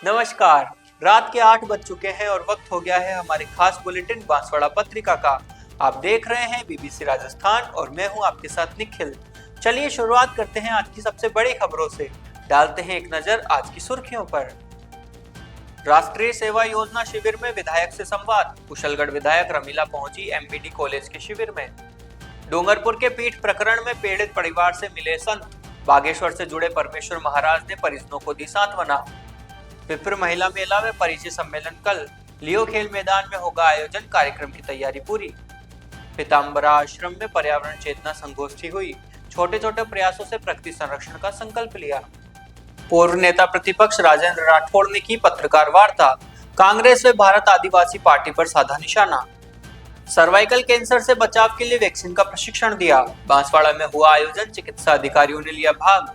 नमस्कार। रात के 8 बज चुके हैं और वक्त हो गया है हमारे खास बुलेटिन बांसवाड़ा पत्रिका का। आप देख रहे हैं बीबीसी राजस्थान और मैं हूं आपके साथ निखिल। चलिए शुरुआत करते हैं आज की सबसे बड़ी खबरों से। डालते हैं एक नजर आज की सुर्खियों पर। राष्ट्रीय सेवा योजना शिविर में विधायक से संवाद। कुशलगढ़ विधायक रमीला पहुंची एमपीडी कॉलेज के शिविर में। डूंगरपुर के पीठ प्रकरण में पीड़ित परिवार से मिले संत। बागेश्वर से जुड़े परमेश्वर महाराज ने परिजनों को दी सांत्वना। विप्र महिला मेला में परिचय सम्मेलन कल। लियो खेल मैदान में होगा आयोजन, कार्यक्रम की तैयारी पूरी। पीताम्बरा आश्रम में पर्यावरण चेतना संगोष्ठी हुई। छोटे छोटे प्रयासों से प्रकृति संरक्षण का संकल्प लिया। पूर्व नेता प्रतिपक्ष राजेंद्र राठौड़ ने की पत्रकार वार्ता। कांग्रेस व भारत आदिवासी पार्टी पर साधा निशाना। सर्वाइकल कैंसर से बचाव के लिए वैक्सीन का प्रशिक्षण दिया। बांसवाड़ा में हुआ आयोजन, चिकित्सा अधिकारियों ने लिया भाग।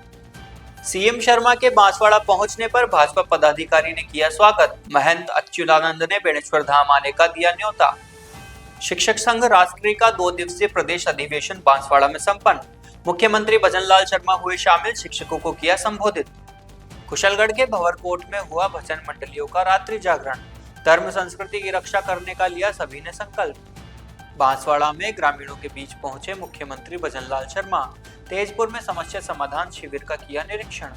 सीएम शर्मा के बांसवाड़ा पहुंचने पर भाजपा पदाधिकारी ने किया स्वागत। महंत अच्युतानंद ने बेणेश्वर धाम आने का दिया न्योता। शिक्षक संघ राष्ट्रीय का 2 दिवसीय प्रदेश अधिवेशन बांसवाड़ा में संपन्न। मुख्यमंत्री भजनलाल शर्मा हुए शामिल, शिक्षकों को किया संबोधित। कुशलगढ़ के भंवरकोट में हुआ भजन मंडलियों का रात्रि जागरण। धर्म संस्कृति की रक्षा करने का लिया सभी ने संकल्प। बांसवाड़ा में ग्रामीणों के बीच पहुंचे मुख्यमंत्री भजनलाल शर्मा। तेजपुर में समस्या समाधान शिविर का किया निरीक्षण।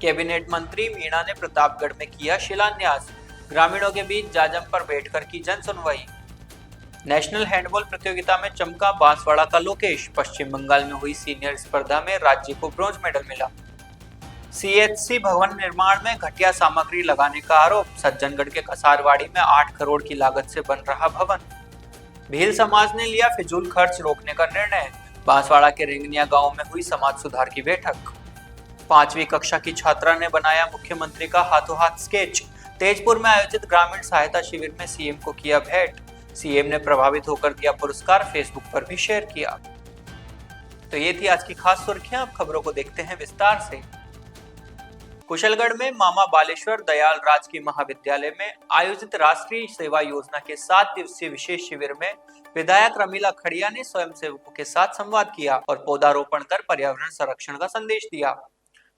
कैबिनेट मंत्री मीणा ने प्रतापगढ़ में किया शिलान्यास। ग्रामीणों के बीच जाजम पर बैठकर की जन सुनवाई। नेशनल हैंडबॉल प्रतियोगिता में चमका बांसवाड़ा का लोकेश। पश्चिम बंगाल में हुई सीनियर स्पर्धा में राज्य को ब्रॉन्ज मेडल मिला। सीएचसी भवन निर्माण में घटिया सामग्री लगाने का आरोप। सज्जनगढ़ के कसारवाड़ी में 8 करोड़ की लागत से बन रहा भवन। भील समाज ने लिया फिजूल खर्च रोकने का निर्णय। बांसवाड़ा के रिंगनिया गांव में हुई समाज सुधार की बैठक। 5वीं कक्षा की छात्रा ने बनाया मुख्यमंत्री का हाथों हाथ स्केच। तेजपुर में आयोजित ग्रामीण सहायता शिविर में सीएम को किया भेंट। सीएम ने प्रभावित होकर दिया पुरस्कार, फेसबुक पर भी शेयर किया। तो ये थी आज की खास सुर्खियां। अब खबरों को देखते हैं विस्तार से। कुशलगढ़ में मामा बालेश्वर दयाल राजकीय महाविद्यालय में आयोजित राष्ट्रीय सेवा योजना के 7 दिवसीय विशेष शिविर में विधायक रमीला खड़िया ने स्वयंसेवकों के साथ संवाद किया और पौधारोपण कर पर्यावरण संरक्षण का संदेश दिया।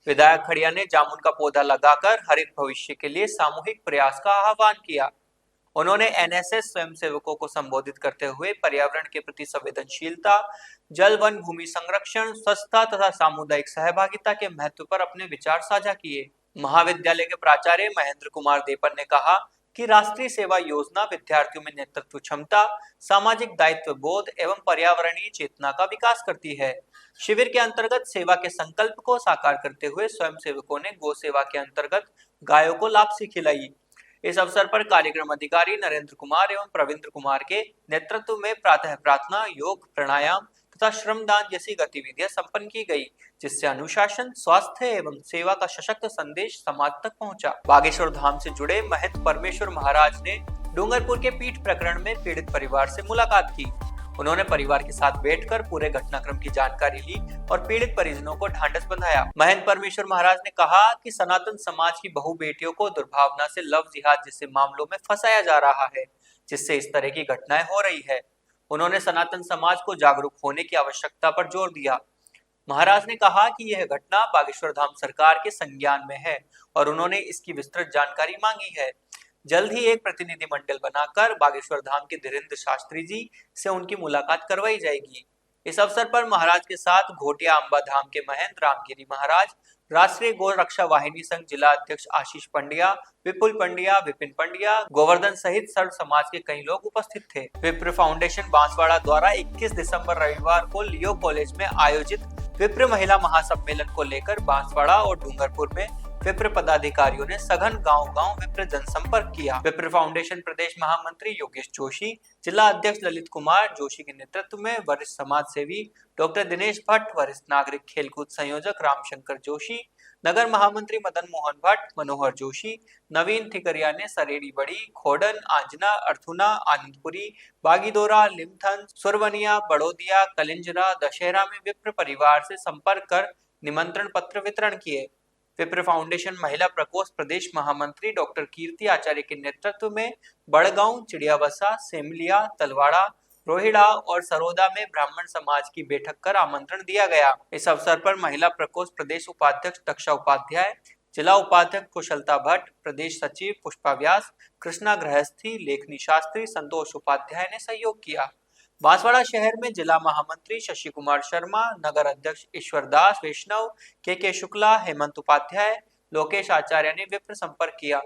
विधायक खड़िया ने जामुन का पौधा लगाकर हरित भविष्य के लिए सामूहिक प्रयास का आह्वान किया। उन्होंने एनएसएस स्वयंसेवकों को संबोधित करते हुए पर्यावरण के प्रति संवेदनशीलता, जल वन भूमि संरक्षण, स्वच्छता तथा सामुदायिक सहभागिता के महत्व पर अपने विचार साझा किए। महाविद्यालय के प्राचार्य महेंद्र कुमार देपन ने कहा कि राष्ट्रीय सेवा योजना विद्यार्थियों में नेतृत्व क्षमता, सामाजिक दायित्व बोध एवं पर्यावरणीय चेतना का विकास करती है। शिविर के अंतर्गत सेवा के संकल्प को साकार करते हुए स्वयंसेवकों ने गौ सेवा के अंतर्गत गायों को लापसी खिलाई। इस अवसर पर कार्यक्रम अधिकारी नरेंद्र कुमार एवं प्रविंद्र कुमार के नेतृत्व में प्रातः प्रार्थना, योग, प्राणायाम तथा श्रमदान जैसी गतिविधियां संपन्न की गई, जिससे अनुशासन, स्वास्थ्य एवं सेवा का सशक्त संदेश समाज तक पहुंचा। बागेश्वर धाम से जुड़े महंत परमेश्वर महाराज ने डूंगरपुर के पीठ प्रकरण में पीड़ित परिवार से मुलाकात की। उन्होंने परिवार के साथ बैठकर पूरे घटनाक्रम की जानकारी ली और पीड़ित परिजनों को ढांढस बंधाया। महंत परमेश्वर महाराज ने कहा कि सनातन समाज की बहु बेटियों को दुर्भावना से लव जिहाद जैसे मामलों में फंसाया जा रहा है, जिससे इस तरह की घटनाएं हो रही है। उन्होंने सनातन समाज को जागरूक होने की आवश्यकता पर जोर दिया। महाराज ने कहा कि यह घटना बागेश्वर धाम सरकार के संज्ञान में है और उन्होंने इसकी विस्तृत जानकारी मांगी है। जल्द ही एक प्रतिनिधि मंडल बनाकर बागेश्वर धाम के धीरेन्द्र शास्त्री जी से उनकी मुलाकात करवाई जाएगी। इस अवसर पर महाराज के साथ घोटिया अंबा धाम के महंत रामगिरी महाराज, राष्ट्रीय गौ रक्षा वाहिनी संघ जिला अध्यक्ष आशीष पंड्या, विपुल पंड्या, विपिन पंड्या, गोवर्धन सहित सर्व समाज के कई लोग उपस्थित थे। विप्र फाउंडेशन बांसवाड़ा द्वारा 21 दिसंबर रविवार को लियो कॉलेज में आयोजित विप्र महिला महासम्मेलन को लेकर बांसवाड़ा और डूंगरपुर में विप्र पदाधिकारियों ने सघन गांव-गांव विप्र जनसंपर्क किया। विप्र फाउंडेशन प्रदेश महामंत्री योगेश जोशी, जिला अध्यक्ष ललित कुमार जोशी के नेतृत्व में वरिष्ठ समाज सेवी डॉक्टर दिनेश भट्ट, वरिष्ठ नागरिक खेलकूद संयोजक रामशंकर जोशी, नगर महामंत्री मदन मोहन भट्ट, मनोहर जोशी, नवीन थिकरिया ने सरेड़ी बड़ी, खोडन, आंजना, अर्थुना, आनंदपुरी, बागीदोरा, लिमथन, सुरवनिया, बड़ोदिया, कलिंजरा, दशहरा में विप्र परिवार से संपर्क कर निमंत्रण पत्र वितरण किए। विप्र फाउंडेशन महिला प्रकोष्ठ प्रदेश महामंत्री डॉक्टर कीर्ति आचार्य के नेतृत्व में बड़गांव, चिड़ियाबसा, सेमलिया, तलवाड़ा, रोहिड़ा और सरोदा में ब्राह्मण समाज की बैठक कर आमंत्रण दिया गया। इस अवसर पर महिला प्रकोष्ठ प्रदेश उपाध्यक्ष दक्षा उपाध्याय, जिला उपाध्यक्ष कुशलता भट्ट, प्रदेश सचिव पुष्पा व्यास, कृष्णा गृहस्थी, लेखनी शास्त्री, संतोष उपाध्याय ने सहयोग किया। बांसवाड़ा शहर में जिला महामंत्री शशि कुमार शर्मा, नगर अध्यक्ष ईश्वर दास वैष्णव, के शुक्ला, हेमंत उपाध्याय, लोकेश आचार्य ने विप्र संपर्क किया।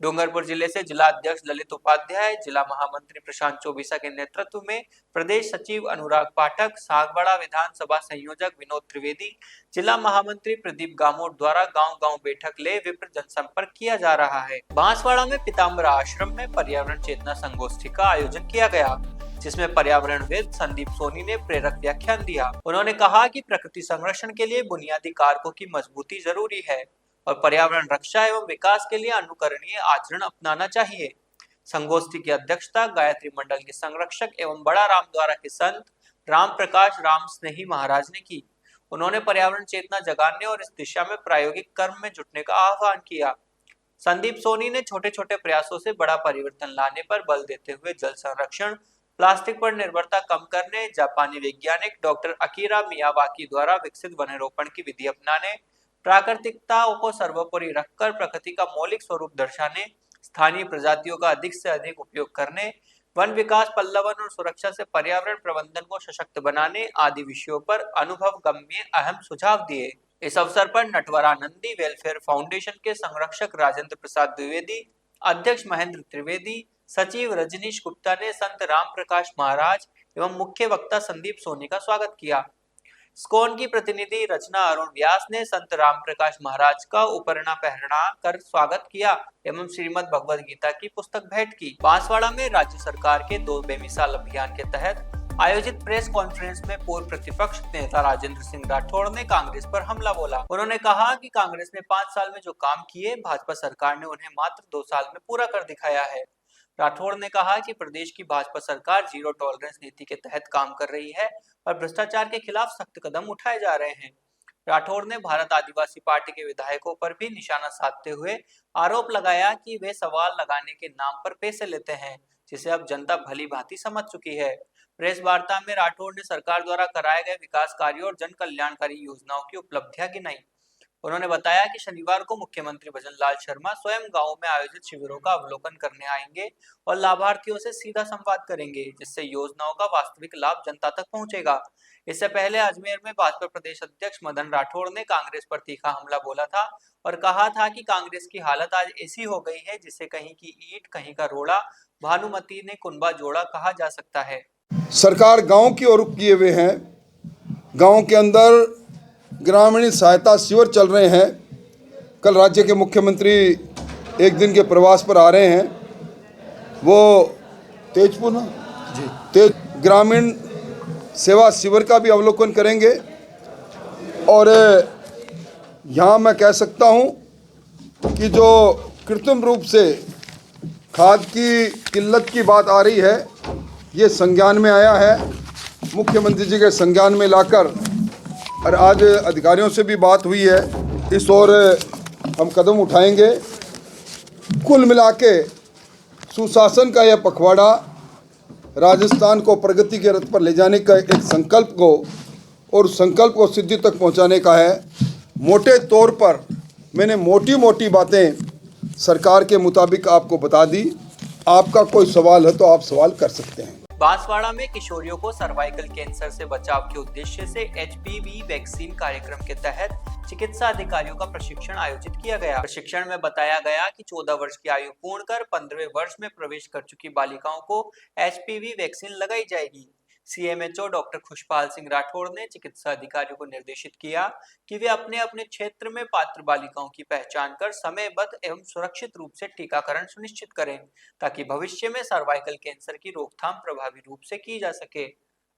डूंगरपुर जिले से जिला अध्यक्ष ललित उपाध्याय, जिला महामंत्री प्रशांत चौबीसा के नेतृत्व में प्रदेश सचिव अनुराग पाठक, सागवाड़ा विधानसभा संयोजक विनोद त्रिवेदी, जिला महामंत्री प्रदीप गामोट द्वारा गांव-गांव बैठक ले विप्र जनसंपर्क किया जा रहा है। बांसवाड़ा में पीताम्बरा आश्रम में पर्यावरण चेतना संगोष्ठी का आयोजन किया गया, जिसमें पर्यावरणविद संदीप सोनी ने प्रेरक व्याख्यान दिया। उन्होंने कहा कि प्रकृति संरक्षण के लिए बुनियादी कारकों की मजबूती जरूरी है और पर्यावरण रक्षा एवं विकास के लिए अनुकरणीय आचरण अपनाना चाहिए। संगोष्ठी की अध्यक्षता गायत्री मंडल के संरक्षक एवं बड़ा रामद्वारा के संत राम प्रकाश राम स्नेही महाराज ने की। उन्होंने पर्यावरण चेतना जगाने और इस दिशा में प्रायोगिक कर्म में जुटने का आह्वान किया। संदीप सोनी ने छोटे छोटे प्रयासों से बड़ा परिवर्तन लाने पर बल देते हुए जल संरक्षण, प्लास्टिक पर निर्भरता कम करने, जापानी वैज्ञानिक डॉक्टर अकीरा मियावाकी द्वारा विकसित वनारोपण की विधि अपनाने, प्राकृतिकता को सर्वोपरि रखकर प्रकृति का मौलिक स्वरूप दर्शाने, स्थानीय प्रजातियों का अधिक से अधिक उपयोग करने, वन विकास पल्लवन और सुरक्षा से पर्यावरण प्रबंधन को सशक्त बनाने आदि विषयों पर अनुभव गम्य अहम सुझाव दिए। इस अवसर पर नटवरानंदी वेलफेयर फाउंडेशन के संरक्षक राजेंद्र प्रसाद द्विवेदी, अध्यक्ष महेंद्र त्रिवेदी, सचिव रजनीश गुप्ता ने संत राम प्रकाश महाराज एवं मुख्य वक्ता संदीप सोनी का स्वागत किया। स्कोन की प्रतिनिधि रचना अरुण व्यास ने संत राम प्रकाश महाराज का उपरणा पहना कर स्वागत किया एवं श्रीमद् भगवद गीता की पुस्तक भेंट की। बांसवाड़ा में राज्य सरकार के 2 बेमिसाल अभियान के तहत आयोजित प्रेस कॉन्फ्रेंस में पूर्व प्रतिपक्ष नेता राजेंद्र सिंह राठौड़ ने कांग्रेस पर हमला बोला। उन्होंने कहा कि कांग्रेस ने 5 साल में जो काम किए, भाजपा सरकार ने उन्हें मात्र 2 साल में पूरा कर दिखाया है। राठौड़ ने कहा कि प्रदेश की भाजपा सरकार जीरो टॉलरेंस नीति के तहत काम कर रही है और भ्रष्टाचार के खिलाफ सख्त कदम उठाए जा रहे हैं। राठौड़ ने भारत आदिवासी पार्टी के विधायकों पर भी निशाना साधते हुए आरोप लगाया कि वे सवाल लगाने के नाम पर पैसे लेते हैं, जिसे अब जनता भली भांति समझ चुकी है। प्रेस वार्ता में राठौड़ ने सरकार द्वारा कराए गए विकास कार्यों और जन कल्याणकारी योजनाओं की उपलब्धियां गिनाई। उन्होंने बताया कि शनिवार को मुख्यमंत्री भजन लाल शर्मा स्वयं गांव में आयोजित शिविरों का अवलोकन करने आएंगे और लाभार्थियों से सीधा संवाद करेंगे, जिससे योजनाओं का वास्तविक लाभ जनता तक पहुंचेगा। इससे पहले अजमेर में भाजपा प्रदेश अध्यक्ष मदन राठौड़ ने कांग्रेस पर तीखा हमला बोला था और कहा था कि कांग्रेस की हालत आज ऐसी हो गई है जिसे कहीं की ईंट कहीं का रोड़ा, भानुमति ने कुनबा जोड़ा कहा जा सकता है। सरकार गांव की ओर किए हुए हैं। गांव के अंदर ग्रामीण सहायता शिविर चल रहे हैं। कल राज्य के मुख्यमंत्री एक दिन के प्रवास पर आ रहे हैं। वो तेजपुर ना जी ग्रामीण सेवा शिविर का भी अवलोकन करेंगे। और यहाँ मैं कह सकता हूँ कि जो कृत्रिम रूप से खाद की किल्लत की बात आ रही है, ये संज्ञान में आया है। मुख्यमंत्री जी के संज्ञान में लाकर और आज अधिकारियों से भी बात हुई है, इस ओर हम कदम उठाएंगे। कुल मिला के सुशासन का यह पखवाड़ा राजस्थान को प्रगति के रथ पर ले जाने का एक संकल्प को और संकल्प को सिद्धि तक पहुंचाने का है। मोटे तौर पर मैंने मोटी मोटी बातें सरकार के मुताबिक आपको बता दी। आपका कोई सवाल है तो आप सवाल कर सकते हैं। बांसवाड़ा में किशोरियों को सर्वाइकल कैंसर से बचाव के उद्देश्य से HPV वैक्सीन कार्यक्रम के तहत चिकित्सा अधिकारियों का प्रशिक्षण आयोजित किया गया। प्रशिक्षण में बताया गया कि 14 वर्ष की आयु पूर्ण कर 15वें वर्ष में प्रवेश कर चुकी बालिकाओं को HPV वैक्सीन लगाई जाएगी। CMHO डॉक्टर खुशपाल सिंह राठौड़ ने चिकित्सा अधिकारियों को निर्देशित किया कि वे अपने अपने क्षेत्र में पात्र बालिकाओं की पहचान कर समयबद्ध एवं सुरक्षित रूप से टीकाकरण सुनिश्चित करें, ताकि भविष्य में सर्वाइकल कैंसर की रोकथाम प्रभावी रूप से की जा सके।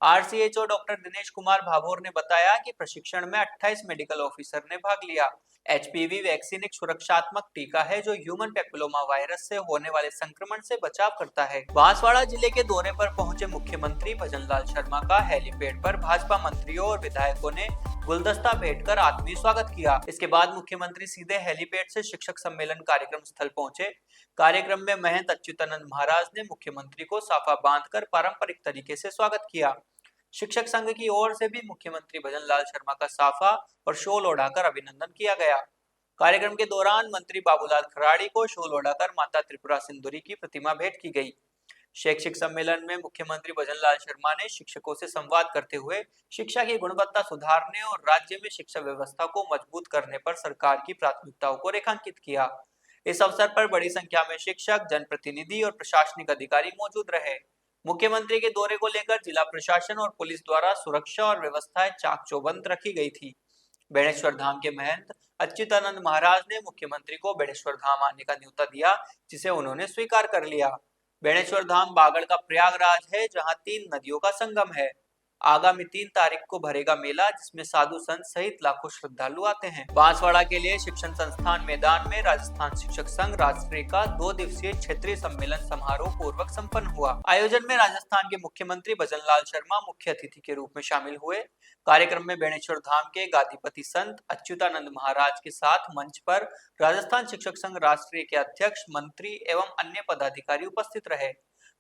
RCHO डॉक्टर दिनेश कुमार भाभोर ने बताया कि प्रशिक्षण में 28 मेडिकल ऑफिसर ने भाग लिया। HPV वैक्सीन एक सुरक्षात्मक टीका है जो ह्यूमन पेपिलोमा वायरस से होने वाले संक्रमण से बचाव करता है। बांसवाड़ा जिले के दौरे पर पहुंचे मुख्यमंत्री भजन लाल शर्मा का हेलीपैड पर भाजपा मंत्रियों और विधायकों ने गुलदस्ता भेंट कर आत्मीय स्वागत किया। इसके बाद मुख्यमंत्री सीधे हेलीपैड से शिक्षक सम्मेलन कार्यक्रम स्थल पहुंचे। कार्यक्रम में महंत अच्युतानंद महाराज ने मुख्यमंत्री को साफा बांधकर पारंपरिक तरीके से स्वागत किया। शिक्षक संघ की ओर से भी मुख्यमंत्री भजन लाल शर्मा का साफा और शॉल ओढ़ाकर अभिनंदन किया गया। कार्यक्रम के दौरान मंत्री बाबूलाल खराड़ी को शॉल ओढ़ाकर माता त्रिपुरा सिंदूरी की प्रतिमा भेंट की गई। शैक्षिक सम्मेलन में मुख्यमंत्री भजनलाल शर्मा ने शिक्षकों से संवाद करते हुए शिक्षा की गुणवत्ता सुधारने और राज्य में शिक्षा व्यवस्था को मजबूत करने पर सरकार की प्राथमिकताओं को रेखांकित किया। इस अवसर पर बड़ी संख्या में शिक्षक, जनप्रतिनिधि और प्रशासनिक अधिकारी मौजूद रहे। मुख्यमंत्री के दौरे को लेकर जिला प्रशासन और पुलिस द्वारा सुरक्षा और व्यवस्थाएं चाक चौबंद रखी गई थी। बेणेश्वर धाम के महंत अच्युतानंद महाराज ने मुख्यमंत्री को बेणेश्वर धाम आने का न्योता दिया, जिसे उन्होंने स्वीकार कर लिया। बेणेश्वर धाम बागड़ का प्रयागराज है, जहां 3 नदियों का संगम है। आगामी 3 तारीख को भरेगा मेला, जिसमें साधु संत सहित लाखों श्रद्धालु आते हैं। बांसवाड़ा के लिए शिक्षण संस्थान मैदान में राजस्थान शिक्षक संघ राष्ट्रीय का 2 दिवसीय क्षेत्रीय सम्मेलन समारोह पूर्वक संपन्न हुआ। आयोजन में राजस्थान के मुख्यमंत्री भजनलाल शर्मा मुख्य अतिथि के रूप में शामिल हुए। कार्यक्रम में बेणेश्वर धाम के गादीपति संत अच्युतानंद महाराज के साथ मंच पर राजस्थान शिक्षक संघ राष्ट्रीय के अध्यक्ष, मंत्री एवं अन्य पदाधिकारी उपस्थित रहे।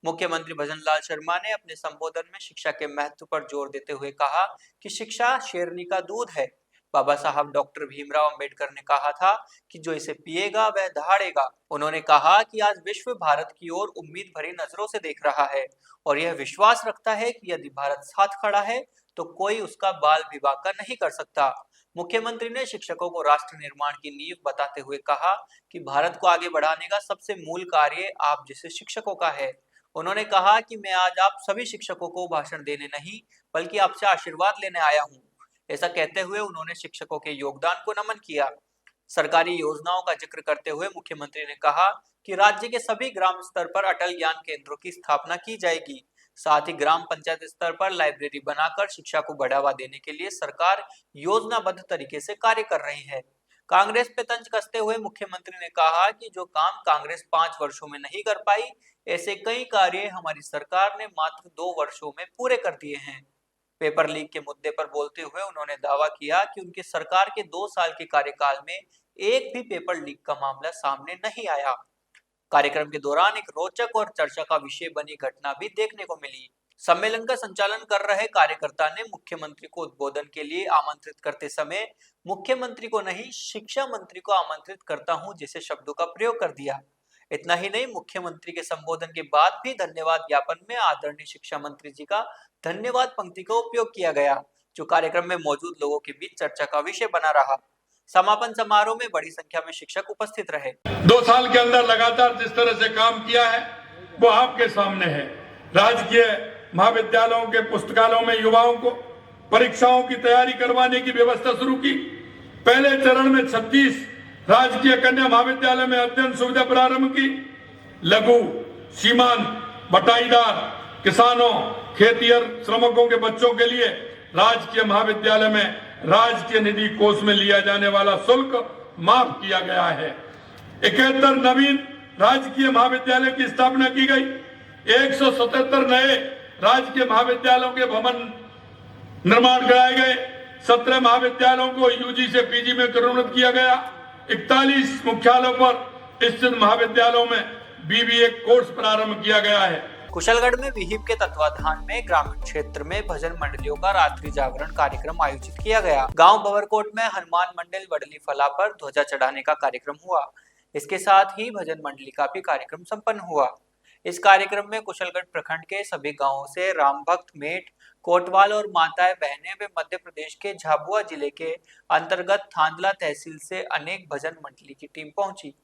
मुख्यमंत्री भजनलाल शर्मा ने अपने संबोधन में शिक्षा के महत्व पर जोर देते हुए कहा कि शिक्षा शेरनी का दूध है। बाबा साहब डॉक्टर भीमराव अंबेडकर ने कहा था कि जो इसे पिएगा वह दहाड़ेगा। उन्होंने कहा कि आज विश्व भारत की ओर उम्मीद भरी नजरों से देख रहा है और यह विश्वास रखता है कि यदि भारत साथ खड़ा है तो कोई उसका बाल भी बांका नहीं कर सकता। मुख्यमंत्री ने शिक्षकों को राष्ट्र निर्माण की नींव बताते हुए कहा कि भारत को आगे बढ़ाने का सबसे मूल कार्य आप जैसे शिक्षकों का है। उन्होंने कहा कि मैं आज आप सभी शिक्षकों को भाषण देने नहीं बल्कि आपसे आशीर्वाद लेने आया हूं। ऐसा कहते हुए उन्होंने शिक्षकों के योगदान को नमन किया। सरकारी योजनाओं का जिक्र करते हुए मुख्यमंत्री ने कहा कि राज्य के सभी ग्राम स्तर पर अटल ज्ञान केंद्रों की स्थापना की जाएगी। साथ ही ग्राम पंचायत स्तर पर लाइब्रेरी बनाकर शिक्षा को बढ़ावा देने के लिए सरकार योजनाबद्ध तरीके से कार्य कर रही है। कांग्रेस पे तंज कसते हुए मुख्यमंत्री ने कहा कि जो काम कांग्रेस 5 वर्षों में नहीं कर पाई, ऐसे कई कार्य हमारी सरकार ने मात्र 2 वर्षों में पूरे कर दिए हैं। पेपर लीक के मुद्दे पर बोलते हुए उन्होंने दावा किया कि उनकी सरकार के 2 साल के कार्यकाल में एक भी पेपर लीक का मामला सामने नहीं आया। कार्यक्रम के दौरान एक रोचक और चर्चा का विषय बनी घटना भी देखने को मिली। सम्मेलन का संचालन कर रहे कार्यकर्ता ने मुख्यमंत्री को उद्बोधन के लिए आमंत्रित करते समय मुख्यमंत्री को नहीं, शिक्षा मंत्री को आमंत्रित करता हूं जैसे शब्दों का प्रयोग कर दिया। इतना ही नहीं, मुख्यमंत्री के संबोधन के बाद भी धन्यवाद ज्ञापन में आदरणीय शिक्षा मंत्री जी का धन्यवाद पंक्ति का उपयोग किया गया, जो कार्यक्रम में मौजूद लोगों के बीच चर्चा का विषय बना रहा। समापन समारोह में बड़ी संख्या में शिक्षक उपस्थित रहे। 2 साल के अंदर लगातार जिस तरह से काम किया है वो आपके सामने है। राजकीय महाविद्यालयों के पुस्तकालयों में युवाओं को परीक्षाओं की तैयारी करवाने की व्यवस्था शुरू की। पहले चरण में 36 राजकीय कन्या महाविद्यालय में अध्ययन सुविधा प्रारंभ की। लघु, सीमांत, बटाईदार, किसानों, खेतिहर श्रमिकों के बच्चों के लिए राजकीय महाविद्यालय में राजकीय निधि कोष में लिया जाने वाला शुल्क माफ किया गया है। 71 नवीन राजकीय महाविद्यालय की स्थापना की गई। 177 नए राजकीय महाविद्यालयों के भवन निर्माण कराए गए। 17 महाविद्यालयों को यूजी से पीजी में करोन्नत किया गया। 41 मुख्यालयों पर स्थित महाविद्यालयों में बीबीए कोर्स प्रारंभ किया गया है। कुशलगढ़ में विहिप के तत्वाधान में ग्रामीण क्षेत्र में भजन मंडलियों का रात्रि जागरण कार्यक्रम आयोजित किया गया। गांव बवरकोट में हनुमान मंडल वडली फला पर ध्वजा चढ़ाने का कार्यक्रम हुआ। इसके साथ ही भजन मंडली का भी कार्यक्रम संपन्न हुआ। इस कार्यक्रम में कुशलगढ़ प्रखंड के सभी गांवों से राम भक्त, मेट, कोटवाल और माताएं बहनें व मध्य प्रदेश के झाबुआ जिले के अंतर्गत थांदला तहसील से अनेक भजन मंडली की टीम पहुंची।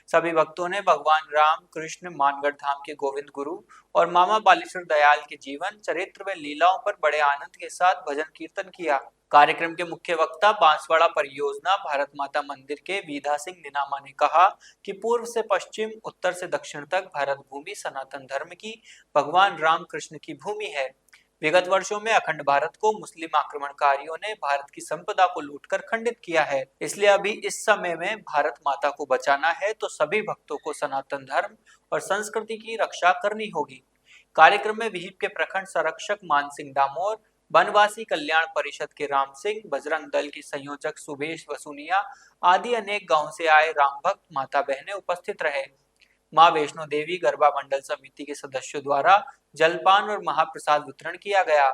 सभी भक्तों ने भगवान राम कृष्ण, मानगढ़ धाम के गोविंद गुरु और मामा बालेश्वर दयाल के जीवन, चरित्र व लीलाओं पर बड़े आनंद के साथ भजन कीर्तन किया। कार्यक्रम के मुख्य वक्ता बांसवाड़ा परियोजना भारत माता मंदिर के वीधा सिंह निनामा ने कहा कि पूर्व से पश्चिम, उत्तर से दक्षिण तक भारत भूमि सनातन धर्म की, भगवान राम कृष्ण की भूमि है। विगत वर्षों में अखंड भारत को मुस्लिम आक्रमणकारियों ने भारत की संपदा को लूटकर खंडित किया है। इसलिए अभी इस समय में भारत माता को बचाना है तो सभी भक्तों को सनातन धर्म और संस्कृति की रक्षा करनी होगी। कार्यक्रम में विहिप के प्रखंड संरक्षक मान सिंह डामोर, वनवासी कल्याण परिषद के राम सिंह, बजरंग दल के संयोजक सुबेश वसुनिया आदि अनेक गांव से आए राम भक्त, माता बहनें उपस्थित रहे। मां वैष्णो देवी गरबा मंडल समिति के सदस्यों द्वारा जलपान और महाप्रसाद वितरण किया गया।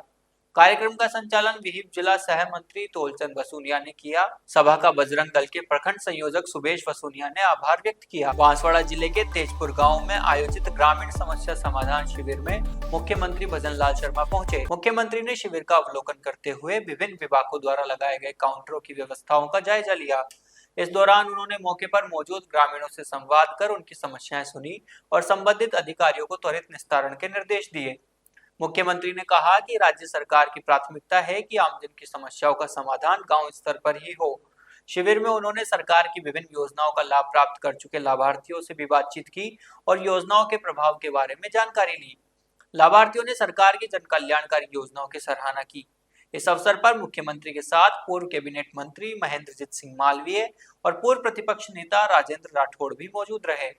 कार्यक्रम का संचालन विहिप जिला सह मंत्री तोलचंद वसूनिया ने किया। सभा का बजरंग दल के प्रखंड संयोजक सुबेश वसूनिया ने आभार व्यक्त किया। बांसवाड़ा जिले के तेजपुर गांव में आयोजित ग्रामीण समस्या समाधान शिविर में मुख्यमंत्री भजन लाल शर्मा पहुंचे। मुख्यमंत्री ने शिविर का अवलोकन करते हुए विभिन्न विभागों द्वारा लगाए गए काउंटरों की व्यवस्थाओं का जायजा लिया। इस दौरान उन्होंने मौके पर मौजूद ग्रामीणों से संवाद कर उनकी समस्याएं सुनी और संबंधित अधिकारियों को त्वरित निस्तारण के निर्देश दिए। मुख्यमंत्री ने कहा कि राज्य सरकार की प्राथमिकता है कि आमजन की समस्याओं का समाधान गांव स्तर पर ही हो। शिविर में उन्होंने सरकार की विभिन्न योजनाओं का लाभ प्राप्त कर चुके लाभार्थियों से भी बातचीत की और योजनाओं के प्रभाव के बारे में जानकारी ली। लाभार्थियों ने सरकार की जन कल्याणकारी योजनाओं की सराहना की। इस अवसर पर मुख्यमंत्री के साथ पूर्व कैबिनेट मंत्री महेंद्रजीत सिंह मालवीय और पूर्व प्रतिपक्ष नेता राजेंद्र राठौड़ भी मौजूद रहे।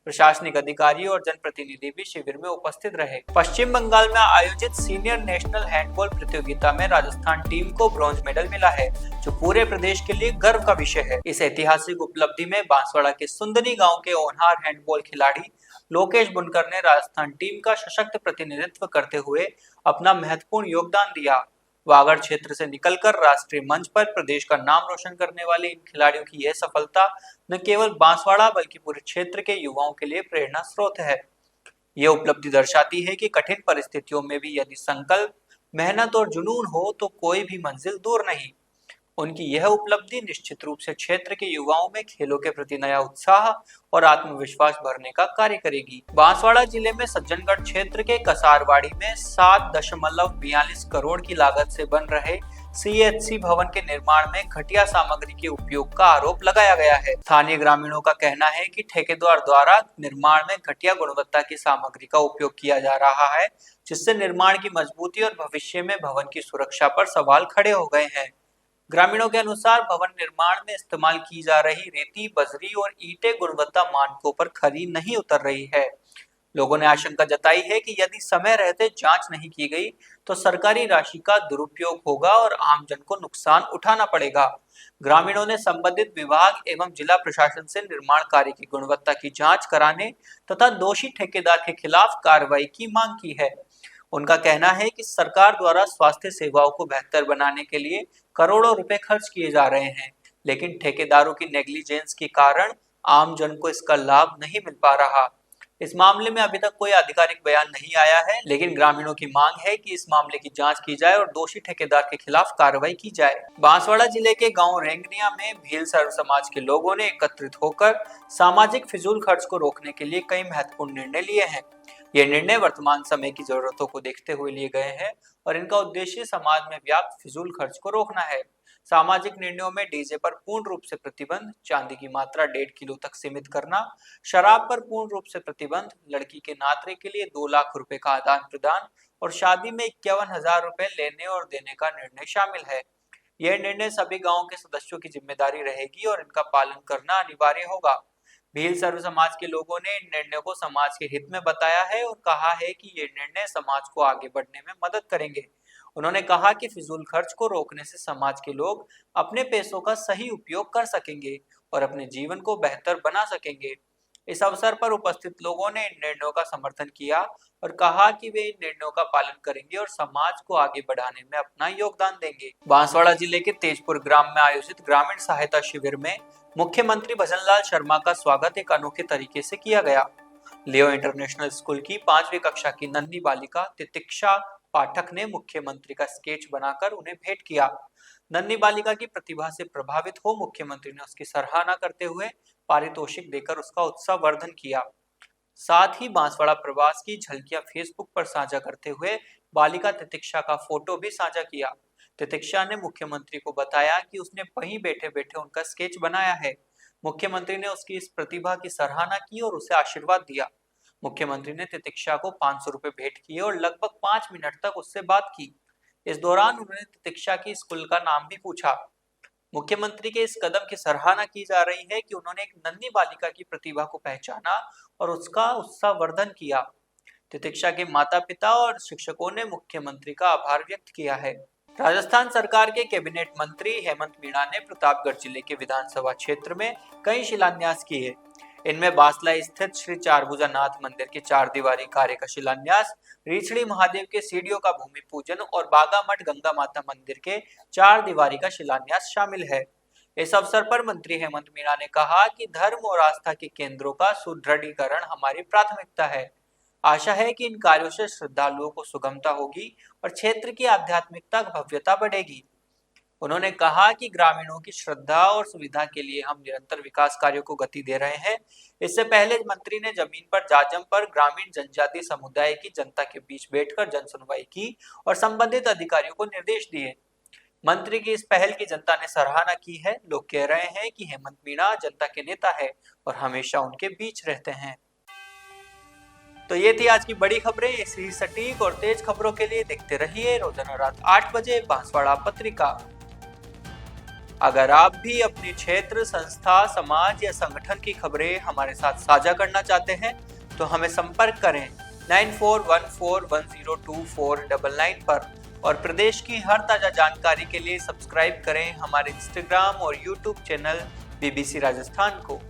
प्रशासनिक अधिकारी और जनप्रतिनिधि भी शिविर में उपस्थित रहे। पश्चिम बंगाल में आयोजित सीनियर नेशनल हैंडबॉल प्रतियोगिता में राजस्थान टीम को ब्रॉन्ज मेडल मिला है, जो पूरे प्रदेश के लिए गर्व का विषय है। इस ऐतिहासिक उपलब्धि में बांसवाड़ा के सुंदनी गांव के होनहार हैंडबॉल खिलाड़ी लोकेश बुनकर ने राजस्थान टीम का सशक्त प्रतिनिधित्व करते हुए अपना महत्वपूर्ण योगदान दिया। वागड़ क्षेत्र से निकलकर राष्ट्रीय मंच पर प्रदेश का नाम रोशन करने वाले इन खिलाड़ियों की यह सफलता न केवल बांसवाड़ा बल्कि पूरे क्षेत्र के युवाओं के लिए प्रेरणा स्रोत है। यह उपलब्धि दर्शाती है कि कठिन परिस्थितियों में भी यदि संकल्प, मेहनत और जुनून हो तो कोई भी मंजिल दूर नहीं। उनकी यह उपलब्धि निश्चित रूप से क्षेत्र के युवाओं में खेलों के प्रति नया उत्साह और आत्मविश्वास भरने का कार्य करेगी। बांसवाड़ा जिले में सज्जनगढ़ क्षेत्र के कसारवाड़ी में 7.42 करोड़ की लागत से बन रहे CHC भवन के निर्माण में घटिया सामग्री के उपयोग का आरोप लगाया गया है। स्थानीय ग्रामीणों का कहना है कि ठेकेदार द्वारा निर्माण में घटिया गुणवत्ता की सामग्री का उपयोग किया जा रहा है, जिससे निर्माण की मजबूती और भविष्य में भवन की सुरक्षा पर सवाल खड़े हो गए हैं। ग्रामीणों के अनुसार भवन निर्माण में इस्तेमाल की जा रही रेती, बजरी और ईंटें गुणवत्ता मानकों पर खरी नहीं उतर रही है। लोगों ने आशंका जताई है कि यदि समय रहते जांच नहीं की गई तो सरकारी राशि का दुरुपयोग होगा और आमजन को नुकसान उठाना पड़ेगा। ग्रामीणों ने संबंधित विभाग एवं जिला प्रशासन से निर्माण कार्य की गुणवत्ता की जांच कराने तथा दोषी ठेकेदार के खिलाफ कार्रवाई की मांग की है। उनका कहना है कि सरकार द्वारा स्वास्थ्य सेवाओं को बेहतर बनाने के लिए करोड़ों रुपए खर्च किए जा रहे हैं, लेकिन ठेकेदारों की नेग्लिजेंस के कारण आम जन को इसका लाभ नहीं मिल पा रहा। इस मामले में अभी तक कोई आधिकारिक बयान नहीं आया है, लेकिन ग्रामीणों की मांग है कि इस मामले की जांच की जाए और दोषी ठेकेदार के खिलाफ कार्रवाई की जाए। बांसवाड़ा जिले के गांव रेंगनिया में भील सर्व समाज के लोगों ने एकत्रित होकर सामाजिक फिजूल खर्च को रोकने के लिए कई महत्वपूर्ण निर्णय लिए हैं। ये निर्णय वर्तमान समय की जरूरतों को देखते हुए लिए गए हैं और इनका उद्देश्य समाज में व्याप्त फिजूल खर्च को रोकना है। सामाजिक निर्णयों में डीजे पर पूर्ण रूप से प्रतिबंध, चांदी की मात्रा 1.5 किलो तक सीमित करना, शराब पर पूर्ण रूप से प्रतिबंध, लड़की के नातरे के लिए 2 लाख रुपए का आदान प्रदान और शादी में 51,000 रुपए लेने और देने का निर्णय शामिल है। यह निर्णय सभी गाँव के सदस्यों की जिम्मेदारी रहेगी और इनका पालन करना अनिवार्य होगा। भील सर्व समाज के लोगों ने इन निर्णयों को समाज के हित में बताया है और कहा है कि ये निर्णय समाज को आगे बढ़ने में मदद करेंगे। उन्होंने कहा कि फिजूल खर्च को रोकने से समाज के लोग अपने पैसों का सही उपयोग कर सकेंगे और अपने जीवन को बेहतर बना सकेंगे। इस अवसर पर उपस्थित लोगों ने इन निर्णयों का समर्थन किया और कहा कि वे इन निर्णयों का पालन करेंगे और समाज को आगे बढ़ाने में अपना योगदान देंगे। बांसवाड़ा जिले के तेजपुर ग्राम में आयोजित ग्रामीण सहायता शिविर में मुख्यमंत्री भजन लाल शर्मा का स्वागत एक अनोखे तरीके से किया गया। लियो इंटरनेशनल स्कूल की 5वीं कक्षा की नन्ही बालिका तितिक्षा पाठक ने मुख्यमंत्री का स्केच बनाकर उन्हें भेंट किया। नन्ही बालिका की प्रतिभा से प्रभावित हो मुख्यमंत्री ने उसकी सराहना करते हुए पारितोषिक देकर उसका उत्साह वर्धन किया। साथ ही बांसवाड़ा प्रवास की झलकियां फेसबुक पर साझा करते हुए बालिका तितिक्षा का फोटो भी साझा किया। तितिक्षा ने मुख्यमंत्री को बताया कि उसने वहीं बैठे बैठे उनका स्केच बनाया है। मुख्यमंत्री ने उसकी इस प्रतिभा की सराहना की और उसे आशीर्वाद दिया। मुख्यमंत्री ने तितिक्षा को 500 रुपए भेंट किए और लगभग 5 मिनट तक उससे बात की। इस दौरान उन्होंने तितिक्षा की स्कूल का नाम भी पूछा। मुख्यमंत्री के इस कदम की सराहना की जा रही है कि उन्होंने एक नन्ही बालिका की प्रतिभा को पहचाना और उसका उत्साह वर्धन किया। तितिक्षा के माता पिता और शिक्षकों ने मुख्यमंत्री का आभार व्यक्त किया है। राजस्थान सरकार के कैबिनेट मंत्री हेमंत मीणा ने प्रतापगढ़ जिले के विधानसभा क्षेत्र में कई शिलान्यास किए। इनमें बासला स्थित श्री चारभुजानाथ मंदिर के 4 दीवारी कार्य का शिलान्यास, रीछड़ी महादेव के सीढ़ियों का भूमि पूजन और बागामठ गंगा माता मंदिर के 4 दीवारी का शिलान्यास शामिल है। इस अवसर पर मंत्री हेमंत मीणा ने कहा कि धर्म और आस्था के केंद्रों का सुदृढ़ीकरण हमारी प्राथमिकता है। आशा है कि इन कार्यों से श्रद्धालुओं को सुगमता होगी और क्षेत्र की आध्यात्मिकता भव्यता बढ़ेगी। उन्होंने कहा कि ग्रामीणों की श्रद्धा और सुविधा के लिए हम निरंतर विकास कार्यों को गति दे रहे हैं। इससे पहले मंत्री ने जमीन पर जाजम पर ग्रामीण जनजातीय समुदाय की जनता के बीच बैठकर जन सुनवाई की और संबंधित अधिकारियों को निर्देश दिए। मंत्री की इस पहल की जनता ने सराहना की है। लोग कह रहे हैं कि हेमंत मीणा जनता के नेता है और हमेशा उनके बीच रहते हैं। तो ये थी आज की बड़ी खबरें। इसी सटीक और तेज खबरों के लिए देखते रहिए रोजाना रात 8 बजे बांसवाड़ा पत्रिका। अगर आप भी अपने क्षेत्र, संस्था, समाज या संगठन की खबरें हमारे साथ साझा करना चाहते हैं तो हमें संपर्क करें 9414102499 पर और प्रदेश की हर ताजा जानकारी के लिए सब्सक्राइब करें हमारे इंस्टाग्राम और यूट्यूब चैनल BBC राजस्थान को।